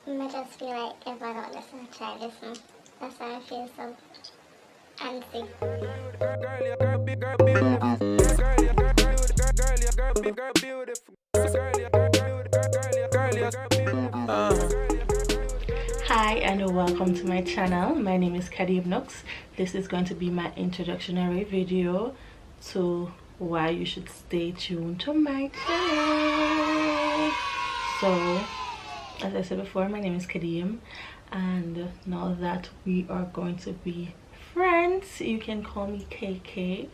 I just feel like if I don't listen, I try listen. That's why I feel so antsy. Hi and welcome to my channel. My name is Kadeem Nooks. This is going to be my introductory video to why you should stay tuned to my channel. So, as I said before, my name is Kadeem, and now that we are going to be friends, you can call me KK.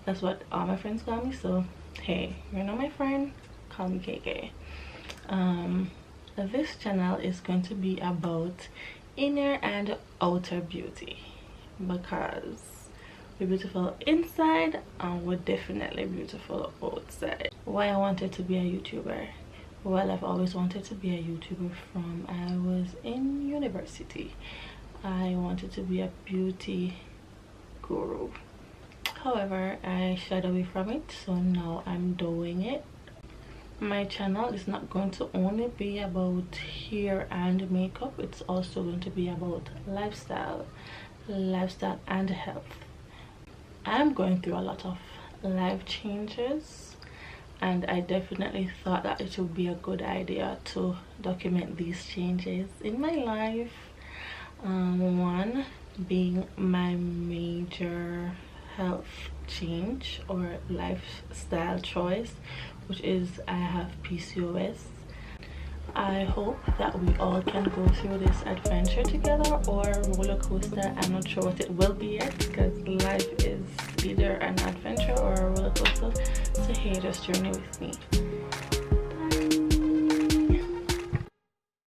That's what all my friends call me, so hey, you're not my friend, call me KK. This channel is going to be about inner and outer beauty, because we're beautiful inside and we're definitely beautiful outside. Why I wanted to be a YouTuber? Well, I've always wanted to be a YouTuber from I was in university. I wanted to be a beauty guru. However, I shied away from it, so now I'm doing it. My channel is not going to only be about hair and makeup, it's also going to be about lifestyle and health. I'm going through a lot of life changes, and I definitely thought that it would be a good idea to document these changes in my life. One being my major health change or lifestyle choice, which is I have PCOS. I hope that we all can go through this adventure together, or roller coaster. I'm not sure what it will be yet, because life is either an adventure or a roller coaster. So hey, just journey with me.